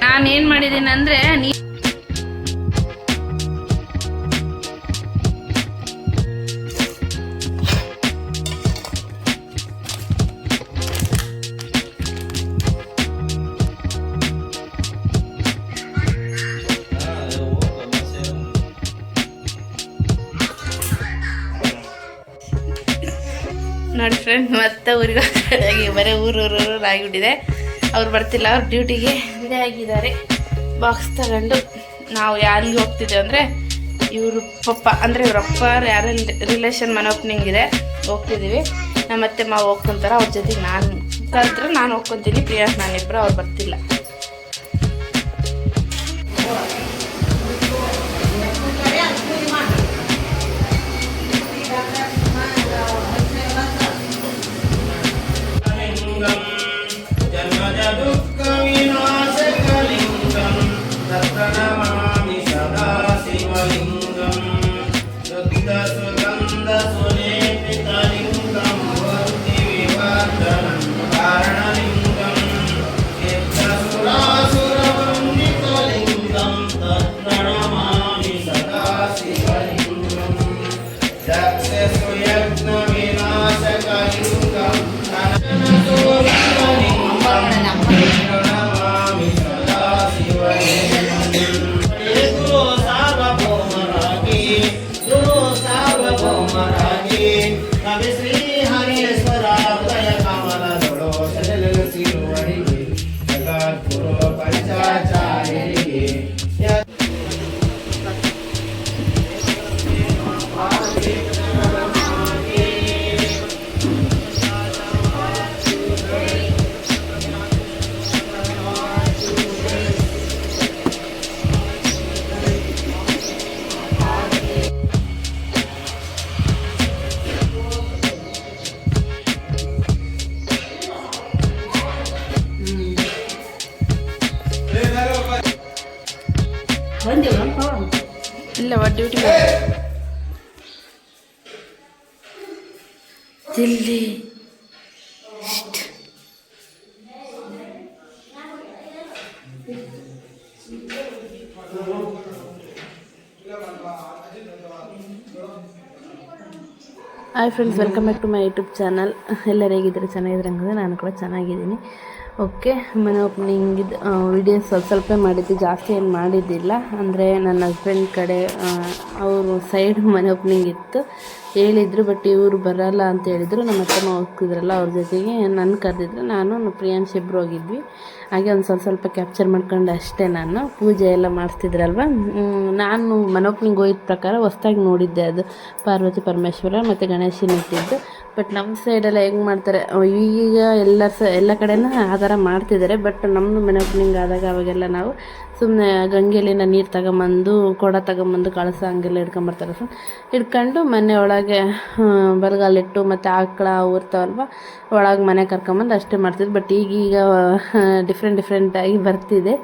ನಾನೇನು ಮಾಡಿದ್ದೀನಿ ಅಂದರೆ ನೋಡಿ ಫ್ರೆಂಡ್ ಮತ್ತೆ ಊರಿಗೆ ಕಡೆಯಾಗಿ ಬರೀ ಊರು ಆಗಿಬಿಟ್ಟಿದೆ. ಅವ್ರು ಬರ್ತಿಲ್ಲ, ಅವ್ರು ಡ್ಯೂಟಿಗೆ ಇದೇ ಆಗಿದ್ದಾರೆ. ಬಾಕ್ಸ್ ತಗೊಂಡು ನಾವು ಯಾರಿಗೆ ಹೋಗ್ತಿದ್ದೇವೆ ಅಂದರೆ ಇವರು ಪಪ್ಪ ಅಂದರೆ ಇವರಪ್ಪ ಯಾರ ರಿಲೇಷನ್ ಮನೆ ಓಪನಿಂಗ್ ಇದೆ, ಹೋಗ್ತಿದ್ದೀವಿ. ನಮ್ಮ ಅತ್ತೆ ಮಾವು ಹೋಗ್ಕೊಂತಾರೆ, ಅವ್ರ ಜೊತೆಗೆ ನಾನು ಕರೆದ್ರೆ ನಾನು ಹೋಗ್ಕೊತೀನಿ. ಪ್ರಿಯಾಂಕ್ ನಾನಿಬ್ಬರು, ಅವ್ರು ಬರ್ತಿಲ್ಲ. ಇಲ್ಲ ಡ್ಯೂಟಿ ಜಲ್ದಿ hi friends, welcome back to my YouTube channel. ಎಲ್ಲರೂ ಹೇಗಿದ್ದಾರೆ? ಚೆನ್ನಾಗಿದ್ರೆ ಹಂಗಂದ್ರೆ ನಾನು ಕೂಡ ಚೆನ್ನಾಗಿದ್ದೀನಿ. ಓಕೆ, ಮನೆ ಓಪನಿಂಗಿದ್ದು ವಿಡಿಯೋಸ್ ಸ್ವಲ್ಪ ಮಾಡಿದ್ದು, ಜಾಸ್ತಿ ಏನು ಮಾಡಿದ್ದಿಲ್ಲ. ಅಂದರೆ ನನ್ನ ಹಸ್ಬೆಂಡ್ ಕಡೆ ಅವರು ಸೈಡ್ ಮನೆ ಓಪನಿಂಗ್ ಇತ್ತು, ಹೇಳಿದರು. ಬಟ್ ಇವರು ಬರೋಲ್ಲ ಅಂತ ಹೇಳಿದರು. ನಮ್ಮ ಅತ್ತೆ ಮಾವ ಹೋಗ್ತಿದ್ರಲ್ಲ, ಅವ್ರ ಜೊತೆಗೆ ನನ್ನ ಕರೆದಿದ್ರು. ನಾನು ಪ್ರಿಯಾಂಶ್ ಇಬ್ಬರು ಹೋಗಿದ್ವಿ. ಹಾಗೆ ಒಂದು ಸ್ವಲ್ಪ ಕ್ಯಾಪ್ಚರ್ ಮಾಡ್ಕೊಂಡು ಅಷ್ಟೇ. ನಾನು ಪೂಜೆ ಎಲ್ಲ ಮಾಡಿಸ್ತಿದ್ರಲ್ವ, ನಾನು ಮನೆ ಓಪನಿಂಗ್ ಹೋಗಿದ್ದ ಪ್ರಕಾರ ಹೊಸ್ದಾಗಿ ನೋಡಿದ್ದೆ. ಅದು ಪಾರ್ವತಿ ಪರಮೇಶ್ವರ ಮತ್ತು ಗಣೇಶನ ಇಟ್ಟಿದ್ದು. ಬಟ್ ನಮ್ಮ ಸೈಡೆಲ್ಲ ಹೆಂಗೆ ಮಾಡ್ತಾರೆ, ಈಗ ಎಲ್ಲ ಕಡೆನೂ ಆ ಥರ ಮಾಡ್ತಿದ್ದಾರೆ. ಬಟ್ ನಮ್ಮದು ಮನೆ ಓಪನಿಂಗ್ ಆದಾಗ ಅವಾಗೆಲ್ಲ ನಾವು ಸುಮ್ಮನೆ ಗಂಗೆಲಿನ ನೀರು ತಗೊಂಬಂದು, ಕೊಡ ತಗೊಂಬಂದು, ಕಳಸ ಹಂಗೆಲ್ಲ ಹಿಡ್ಕೊಂಬರ್ತಾರೆ. ಹಿಡ್ಕೊಂಡು ಮನೆ ಒಳಗೆ ಬಲಗಾಲಿಟ್ಟು ಮತ್ತು ಆಕಳ ಊರ್ತಾವಲ್ವ, ಒಳಗೆ ಮನೆ ಕರ್ಕೊಂಬಂದು ಅಷ್ಟೇ ಮಾಡ್ತಿದ್ರು. ಬಟ್ ಈಗೀಗ ಡಿಫ್ರೆಂಟಾಗಿ ಬರ್ತಿದೆ.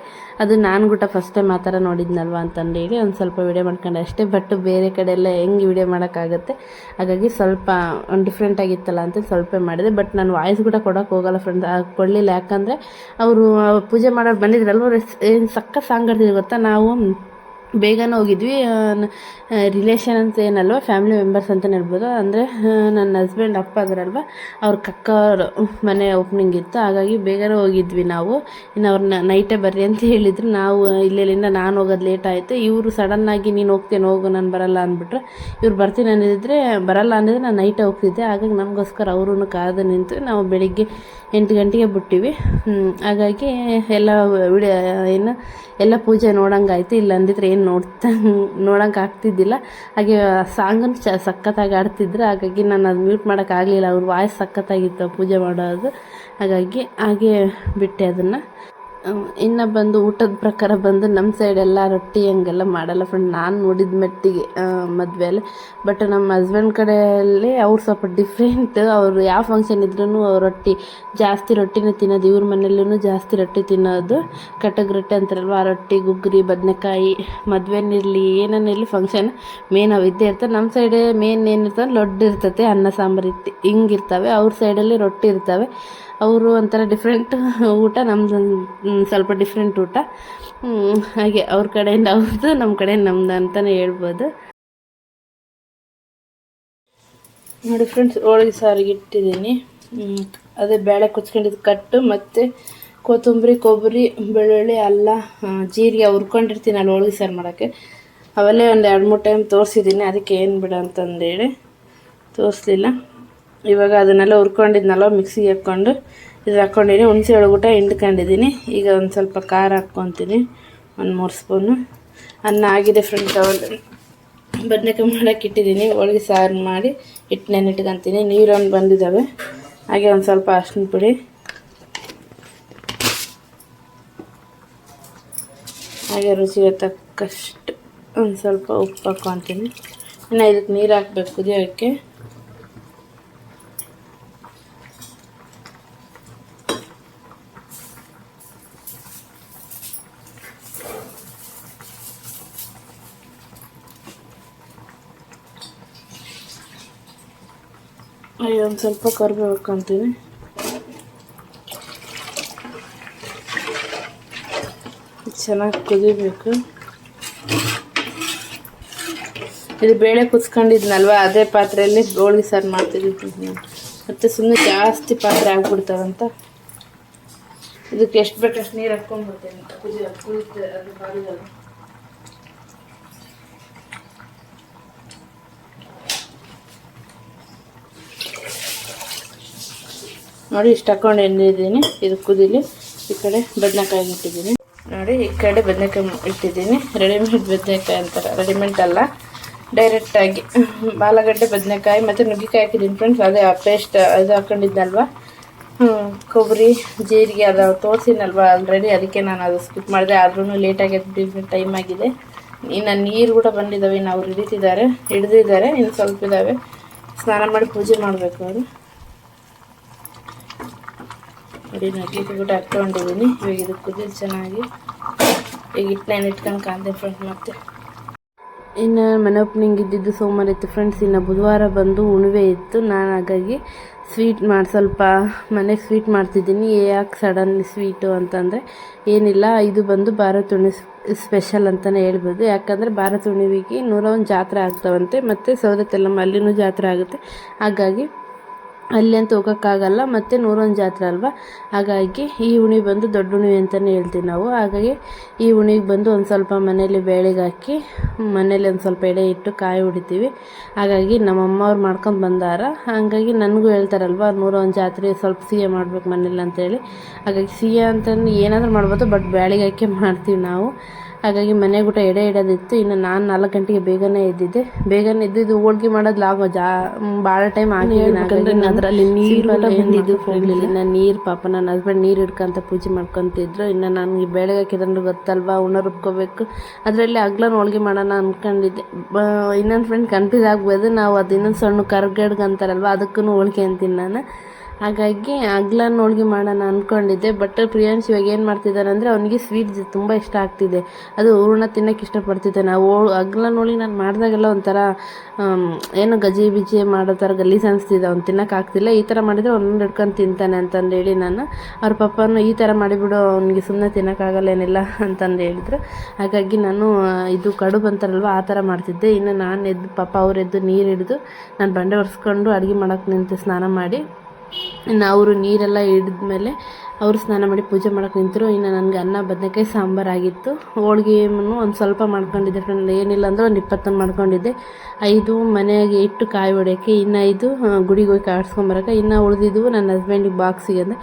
ಅದು ನಾನು ಕೂಡ ಫಸ್ಟ್ ಟೈಮ್ ಆ ಥರ ನೋಡಿದ್ನಲ್ವ ಅಂತಂದೇಳಿ ಒಂದು ಸ್ವಲ್ಪ ವೀಡಿಯೋ ಮಾಡ್ಕೊಂಡು ಅಷ್ಟೇ. ಬಟ್ ಬೇರೆ ಕಡೆ ಎಲ್ಲ ಹೆಂಗೆ ವೀಡಿಯೋ ಮಾಡೋಕ್ಕಾಗುತ್ತೆ, ಹಾಗಾಗಿ ಸ್ವಲ್ಪ ಡಿಫ್ರೆಂಟಾಗಿತ್ತಲ್ಲ ಅಂತ ಸ್ವಲ್ಪ ಮಾಡಿದೆ. ಬಟ್ ನಾನು ವಾಯ್ಸ್ ಕೂಡ ಕೊಡೋಕೆ ಹೋಗಲ್ಲ ಫ್ರೆಂಡ್ಸ್, ಕೊಡಲಿಲ್ಲ. ಯಾಕಂದರೆ ಅವರು ಪೂಜೆ ಮಾಡೋರು ಬಂದಿದ್ರಲ್ವ, ಏನು ಸಕ್ಕ ಸಾಂಗ್ ಆಡ್ತಿದ್ರು ಗೊತ್ತಾ. ನಾವು ಬೇಗನೆ ಹೋಗಿದ್ವಿ. ರಿಲೇಷನ್ ಅಂತ ಏನಲ್ವ, ಫ್ಯಾಮಿಲಿ ಮೆಂಬರ್ಸ್ ಅಂತಲೇ ಹೇಳ್ಬೋದು. ಅಂದರೆ ನನ್ನ ಹಸ್ಬೆಂಡ್ ಅಪ್ಪ ಅದರಲ್ವ, ಅವ್ರ ಕಕ್ಕವ್ರ ಮನೆ ಓಪನಿಂಗ್ ಇತ್ತು, ಹಾಗಾಗಿ ಬೇಗನೆ ಹೋಗಿದ್ವಿ ನಾವು. ಇನ್ನು ಅವ್ರನ್ನ ನೈಟೇ ಬರ್ರಿ ಅಂತ ಹೇಳಿದರು. ನಾವು ಇಲ್ಲಿಂದ ನಾನು ಹೋಗೋದು ಲೇಟ್ ಆಯಿತು. ಇವರು ಸಡನ್ನಾಗಿ ನೀನು ಹೋಗ್ತೇನೆ ಹೋಗು, ನಾನು ಬರಲ್ಲ ಅಂದ್ಬಿಟ್ರೆ. ಇವ್ರು ಬರ್ತೀನಿ ಅಂದಿದ್ರೆ, ಬರಲ್ಲ ಅಂದಿದ್ರೆ ನಾನು ನೈಟೇ ಹೋಗ್ತಿದ್ದೆ. ಹಾಗಾಗಿ ನಮಗೋಸ್ಕರ ಅವರು ಕಾದು ನಿಂತು ನಾವು ಬೆಳಿಗ್ಗೆ 8 ಗಂಟೆಗೆ ಬಿಟ್ಟಿವಿ. ಹಾಗಾಗಿ ಎಲ್ಲ ಪೂಜೆ ನೋಡೋಂಗಾಯ್ತು. ಇಲ್ಲ ಅಂದಿದ್ರೆ ಏನು ನೋಡೋಂಗೆ ಆಗ್ತಿದ್ದಿಲ್ಲ. ಹಾಗೆ ಸಾಂಗನ್ನು ಸಖತ್ತಾಗಿ ಆಡ್ತಿದ್ರು. ಹಾಗಾಗಿ ನಾನು ಅದು ಮ್ಯೂಟ್ ಮಾಡೋಕ್ಕಾಗಲಿಲ್ಲ. ಅವ್ರ ವಾಯ್ಸ್ ಸಖತ್ತಾಗಿತ್ತು ಪೂಜೆ ಮಾಡೋದು. ಹಾಗೆ ಬಿಟ್ಟೆ ಅದನ್ನು. ಇನ್ನು ಬಂದು ಊಟದ ಪ್ರಕಾರ ಬಂದು ನಮ್ಮ ಸೈಡೆಲ್ಲ ರೊಟ್ಟಿ ಹಂಗೆಲ್ಲ ಮಾಡಲ್ಲ ಫ್ರೆಂಡ್, ನಾನು ನೋಡಿದ ಮಟ್ಟಿಗೆ ಮದುವೆಯಲ್ಲಿ. ಬಟ್ ನಮ್ಮ ಹಸ್ಬೆಂಡ್ ಕಡೆಯಲ್ಲಿ ಅವ್ರು ಸ್ವಲ್ಪ ಡಿಫ್ರೆಂಟ್. ಅವರು ಯಾವ ಫಂಕ್ಷನ್ ಇದ್ರೂ ಜಾಸ್ತಿ ರೊಟ್ಟಿನೇ ತಿನ್ನೋದು. ಇವ್ರ ಮನೆಯಲ್ಲೂ ಜಾಸ್ತಿ ರೊಟ್ಟಿ ತಿನ್ನೋದು. ಕಟಕ್ ರೊಟ್ಟಿ ಅಂತಾರಲ್ವ, ಆ ರೊಟ್ಟಿ, ಗುಗ್ರಿ, ಬದನೆಕಾಯಿ, ಮದುವೆನಿರಲಿ ಏನೇನಿರಲಿ ಫಂಕ್ಷನ್ ಮೇನ್ ಅವು ಇದ್ದೇ ಇರ್ತವೆ. ನಮ್ಮ ಸೈಡೇ ಮೇನ್ ಏನಿರ್ತದೆ ಲಡ್ಡು ಇರ್ತದೆ, ಅನ್ನ ಸಾಂಬಾರು ಹಿಂಗಿರ್ತವೆ. ಅವ್ರ ಸೈಡಲ್ಲಿ ರೊಟ್ಟಿ ಇರ್ತವೆ. ಅವರು ಒಂಥರ ಡಿಫ್ರೆಂಟ್ ಊಟ, ನಮ್ಮದು ಸ್ವಲ್ಪ ಡಿಫ್ರೆಂಟ್ ಊಟ. ಹಾಗೆ ಅವ್ರ ಕಡೆಯಿಂದ ಅವ್ರದ್ದು, ನಮ್ಮ ಕಡೆ ನಮ್ಮದು ಅಂತಲೇ ಹೇಳ್ಬೋದು. ನೋಡಿ ಫ್ರೆಂಡ್ಸ್, ಹೋಳಿಗೆ ಸಾರಿಗೆ ಇಟ್ಟಿದ್ದೀನಿ. ಅದೇ ಬೇಳೆ ಕುಚ್ಕೊಂಡಿದ್ದು ಕಟ್ಟು ಮತ್ತು ಕೊತ್ತಂಬರಿ, ಕೊಬ್ಬರಿ, ಬೆಳ್ಳುಳ್ಳಿ, ಅಲ್ಲ, ಜೀರಿಗೆ ಹುರ್ಕೊಂಡಿರ್ತೀನಿ ಅಲ್ಲಿ ಹೋಳಿಗೆ ಸಾರು ಮಾಡೋಕ್ಕೆ. ಅವಲ್ಲೇ ಒಂದು 2-3 ಟೈಮ್ ತೋರಿಸಿದ್ದೀನಿ, ಅದಕ್ಕೆ ಏನು ಬಿಡ ಅಂತಂದೇಳಿ ತೋರಿಸ್ಲಿಲ್ಲ. ಇವಾಗ ಅದನ್ನೆಲ್ಲ ಹುರ್ಕೊಂಡಿದ್ನಲ್ಲ ಮಿಕ್ಸಿಗೆ ಹಾಕ್ಕೊಂಡು ಇದು ಹಾಕ್ಕೊಂಡಿನಿ. ಹುಣಸೆ ಒಳಗೂಟ ಹಿಂಡ್ಕೊಂಡಿದ್ದೀನಿ. ಈಗ ಒಂದು ಸ್ವಲ್ಪ ಖಾರ ಹಾಕ್ಕೊತೀನಿ, ಒಂದು 3 ಸ್ಪೂನು. ಅನ್ನ ಆಗಿದೆ ಫ್ರೆಂಡ್ಸ್. ಅವಲ್ಲಿ ಬದನೆಕಾಯಿ ಮಾಡೋಕೆ ಇಟ್ಟಿದ್ದೀನಿ. ಹೋಳಿಗೆ ಸಾರು ಮಾಡಿ ಹಿಟ್ಟು ನೆನಿಟ್ಕೊತೀನಿ. ನೀರೊಂದು ಬಂದಿದ್ದಾವೆ. ಹಾಗೆ ಒಂದು ಸ್ವಲ್ಪ ಅರಿಶಿನ ಪುಡಿ, ಹಾಗೆ ರುಚಿಗೆ ತಕ್ಕಷ್ಟು ಒಂದು ಸ್ವಲ್ಪ ಉಪ್ಪು ಹಾಕ್ಕೊತೀನಿ. ಇನ್ನು ಇದಕ್ಕೆ ನೀರು ಹಾಕಬೇಕು ಕುದಿಯೋಕ್ಕೆ. ಒಂದು ಸ್ವಲ್ಪ ಕರಿಬೇವು ಹಾಕ್ಕೊತೀನಿ. ಚೆನ್ನಾಗಿ ಕುದಿಬೇಕು. ಇದು ಬೇಳೆ ಕುಚ್ಕೊಂಡಿದ್ನಲ್ವ, ಅದೇ ಪಾತ್ರೆಯಲ್ಲಿ ಹೋಳಿಗೆ ಸಾರು ಮಾಡ್ತಿದ್ದೀವಿ. ಮತ್ತು ಸುಮ್ಮನೆ ಜಾಸ್ತಿ ಪಾತ್ರೆ ಆಗ್ಬಿಡ್ತಾವಂತ ಇದಕ್ಕೆ ಎಷ್ಟು ಬೇಕಷ್ಟು ನೀರು ಹಾಕ್ಕೊಂಡ್ಬಿಡ್ತೇನೆ. ಕುದಿಯುತ್ತೆ ಅದು ಬಾಡಿದಾಗ. ನೋಡಿ ಇಷ್ಟು ಹಾಕ್ಕೊಂಡು ಎಣ್ಣಿದ್ದೀನಿ. ಇದು ಕುದೀಲಿ. ಈ ಕಡೆ ಬದನೆಕಾಯಿ ಇಟ್ಟಿದ್ದೀನಿ. ನೋಡಿ ಈ ಕಡೆ ಬದನೆಕಾಯಿ ಇಟ್ಟಿದ್ದೀನಿ. ರೆಡಿಮೇಡ್ ಬದನೆಕಾಯಿ ಅಂತಾರೆ, ರೆಡಿಮೇಡ್ ಅಲ್ಲ, ಡೈರೆಕ್ಟಾಗಿ ಬಾಲಗಡ್ಡೆ, ಬದನೆಕಾಯಿ ಮತ್ತು ನುಗ್ಗಿಕಾಯಿ ಹಾಕಿದ್ದೀನಿ ಫ್ರೆಂಡ್ಸ್. ಅದೇ ಆ ಪೇಸ್ಟ್ ಇದು ಹಾಕ್ಕೊಂಡಿದ್ನಲ್ವ, ಕೊಬ್ಬರಿ, ಜೀರಿಗೆ, ಅದು ತೋರಿಸಿನಲ್ವ ಆಲ್ರೆಡಿ, ಅದಕ್ಕೆ ನಾನು ಅದು ಸ್ಕಿಪ್ ಮಾಡಿದೆ. ಆದ್ರೂ ಲೇಟಾಗಿ ಟೈಮ್ ಆಗಿದೆ. ಇನ್ನು ನೀರು ಕೂಡ ಬಂದಿದ್ದಾವೆ. ಇನ್ನು ಅವ್ರು ಹಿಡಿದಿದ್ದಾರೆ, ಇನ್ನು ಸ್ವಲ್ಪ ಇದ್ದಾವೆ. ಸ್ನಾನ ಮಾಡಿ ಪೂಜೆ ಮಾಡಬೇಕು ಅವರು. ನೋಡಿ ನಗ್ಲಿಕ್ಕೆ ಕೂಡ ಹಾಕ್ಕೊಂಡಿದ್ದೀನಿ. ಇವಾಗ ಇದು ಕುದಿದು ಚೆನ್ನಾಗಿ ಈಗ ಹಿಟ್ಟನ್ನ ಇಟ್ಕೊಂಡು ಕಾಂತೆ ಫ್ರೆಂಡ್ಸ್. ಮತ್ತೆ ಇನ್ನು ಮನೆ ಓಪನಿಂಗ್ ಇದ್ದಿದ್ದು ಸೋಮವಾರ ಇತ್ತು ಫ್ರೆಂಡ್ಸ್. ಇನ್ನು ಬುಧವಾರ ಬಂದು ಉಣಿವೆ ಇತ್ತು. ನಾನು ಹಾಗಾಗಿ ಸ್ವೀಟ್ ಸ್ವಲ್ಪ ಮನೆಗೆ ಸ್ವೀಟ್ ಮಾಡ್ತಿದ್ದೀನಿ. ಯಾಕೆ ಸಡನ್ಲಿ ಸ್ವೀಟು ಅಂತಂದರೆ ಏನಿಲ್ಲ, ಇದು ಬಂದು ಭಾರತ ಹುಣ್ಣಿಮೆ ಸ್ಪೆಷಲ್ ಅಂತಲೇ ಹೇಳ್ಬೋದು. ಯಾಕಂದರೆ ಭಾರತ ಹುಣ್ಣಿಮೆಗೆ 101 ಜಾತ್ರೆ ಆಗ್ತಾವಂತೆ, ಮತ್ತು ಸೌದತ್ತೆಲ್ಲಮ್ಮ ಅಲ್ಲಿನೂ ಜಾತ್ರೆ ಆಗುತ್ತೆ. ಹಾಗಾಗಿ ಅಲ್ಲಿ ಅಂತ ಹೋಗೋಕ್ಕಾಗಲ್ಲ, ಮತ್ತು 101 ಜಾತ್ರೆ ಅಲ್ವಾ, ಹಾಗಾಗಿ ಈ ಹುಣ್ಣಿಮೆ ಬಂದು ದೊಡ್ಡ ಹುಣ್ಣಿಮೆ ಅಂತಲೇ ಹೇಳ್ತೀವಿ ನಾವು. ಹಾಗಾಗಿ ಈ ಹುಣ್ಣಿಮೆಗೆ ಬಂದು ಒಂದು ಸ್ವಲ್ಪ ಮನೇಲಿ ಬೇಳೆಗೆ ಹಾಕಿ ಮನೇಲಿ ಒಂದು ಸ್ವಲ್ಪ ಎಡೆ ಇಟ್ಟು ಕಾಯಿ ಹೊಡಿತೀವಿ. ಹಾಗಾಗಿ ನಮ್ಮಮ್ಮ ಅವ್ರು ಮಾಡ್ಕೊಂಡು ಬಂದಾರ. ಹಾಗಾಗಿ ನನಗೂ ಹೇಳ್ತಾರಲ್ವ 101 ಜಾತ್ರೆ ಸ್ವಲ್ಪ ಸಿಹಿ ಮಾಡ್ಬೇಕು ಮನೇಲಿ ಅಂತೇಳಿ. ಹಾಗಾಗಿ ಸಿಹಿ ಅಂತಂದು ಏನಾದರೂ ಮಾಡ್ಬೋದು, ಬಟ್ ಬೇಳೆಗೆ ಹಾಕಿ ಮಾಡ್ತೀವಿ ನಾವು. ಹಾಗಾಗಿ ಮನೆಗೆ ಊಟ ಎಡೆ ಇಡೋದಿತ್ತು. ಇನ್ನು ನಾನು 4 ಗಂಟೆಗೆ ಬೇಗನೆ ಎದ್ದಿದ್ದೆ. ಬೇಗನೆ ಎದ್ದಿದ್ದು ಹೋಳ್ಗೆ ಮಾಡೋದು ಭಾಳ ಟೈಮ್ ಆಗಿದ್ದೀನಿ. ಅದರಲ್ಲಿ ನೀರು ಹೋಗಲಿಲ್ಲ. ಇನ್ನು ನೀರು ಪಾಪ ನನ್ನ ಹಸ್ಬೆಂಡ್ ನೀರು ಹಿಡ್ಕೊಂತ ಪೂಜೆ ಮಾಡ್ಕೊತಿದ್ರು. ಇನ್ನು ನನಗೆ ಬೇಳೆಗೆ ಹಾಕಿದ್ರೆ ಗೊತ್ತಲ್ವ, ಉಣ್ಣ ರುಬ್ಕೋಬೇಕು. ಅದರಲ್ಲಿ ಅಗ್ಲನ ಹೋಳ್ಗೆ ಮಾಡೋಣ ಅಂದ್ಕೊಂಡಿದ್ದೆ. ಇನ್ನೊಂದು ಫ್ರೆಂಡ್ ಕನ್ಫ್ಯೂಸ್ ಆಗ್ಬೋದು, ನಾವು ಅದು ಇನ್ನೊಂದು ಸಣ್ಣ ಕರ್ಗಡ್ಗೆ ಅಂತಾರಲ್ವ, ಅದಕ್ಕೂ ಹೋಳ್ಗೆ ಅಂತೀನಿ ನಾನು. ಹಾಗಾಗಿ ಅಗ್ಲನ ಹೋಳ್ಗೆ ಮಾಡೋಣ ಅಂದ್ಕೊಂಡಿದ್ದೆ. ಬಟ್ ಪ್ರಿಯಾಂಶ್ ಇವಾಗ ಏನು ಮಾಡ್ತಿದ್ದಾನೆ ಅಂದರೆ, ಅವನಿಗೆ ಸ್ವೀಟ್ ತುಂಬ ಇಷ್ಟ ಆಗ್ತಿದೆ. ಅದು ಹೂರ್ಣ ತಿನ್ನೋಕ್ಕೆ ಇಷ್ಟಪಡ್ತಿದ್ದಾನೆ. ಅಗ್ಲನ ಹೋಳಿಗೆ ನಾನು ಮಾಡಿದಾಗೆಲ್ಲ ಒಂಥರ ಏನೋ ಗಜಿ ಬಿಜಿ ಮಾಡೋ ಥರ ಗಲೀಜು ಅನಿಸ್ತಿದೆ. ಅವ್ನು ತಿನ್ನೋಕ್ಕಾಗ್ತಿಲ್ಲ. ಈ ಥರ ಮಾಡಿದರೆ ಒಂದೊಂದು ಹಿಡ್ಕೊಂಡು ತಿಂತಾನೆ ಅಂತಂದೇಳಿ ನಾನು ಅವ್ರ ಪಪ್ಪನೂ ಈ ಥರ ಮಾಡಿಬಿಡು, ಅವ್ನಿಗೆ ಸುಮ್ಮನೆ ತಿನ್ನೋಕ್ಕಾಗಲ್ಲ ಏನಿಲ್ಲ ಅಂತಂದು ಹೇಳಿದ್ರು. ಹಾಗಾಗಿ ನಾನು ಇದು ಕಡುಬು ಅಂತಾರಲ್ವ, ಆ ಥರ ಮಾಡ್ತಿದ್ದೆ. ಇನ್ನು ನಾನು ಎದ್ದು ಪಾಪ ಅವರೆದ್ದು ನೀರು ಹಿಡಿದು ನಾನು ಬಂಡೆ ಒರೆಸ್ಕೊಂಡು ಅಡುಗೆ ಮಾಡೋಕ್ಕೆ ನಿಂತು ಸ್ನಾನ ಮಾಡಿ, ಇನ್ನು ಅವರು ನೀರೆಲ್ಲ ಹಿಡಿದ್ಮೇಲೆ ಅವರು ಸ್ನಾನ ಮಾಡಿ ಪೂಜೆ ಮಾಡೋಕ್ಕೆ ನಿಂತರು. ಇನ್ನು ನನಗೆ ಅನ್ನ ಬದನೆಕಾಯಿ ಸಾಂಬಾರು ಆಗಿತ್ತು. ಹೋಳ್ಗೆಯನ್ನು ಒಂದು ಸ್ವಲ್ಪ ಮಾಡ್ಕೊಂಡಿದ್ದೆ ಫ್ರೆಂಡ್, ಏನಿಲ್ಲ ಅಂದರೆ ಒಂದು 20 ಮಾಡ್ಕೊಂಡಿದ್ದೆ. 5 ಮನೆಗೆ ಇಟ್ಟು ಕಾಯಿ ಹೊಡೆಯೋಕ್ಕೆ, ಇನ್ನು 5 ಗುಡಿಗೆ ಹೋಗಿ ಕಾಯಿಸ್ಕೊಂಬರೋಕೆ, ಇನ್ನು ಉಳಿದಿದ್ದವು ನನ್ನ ಹಸ್ಬೆಂಡಿಗೆ ಬಾಕ್ಸಿಗೆ ಅಂದೆ.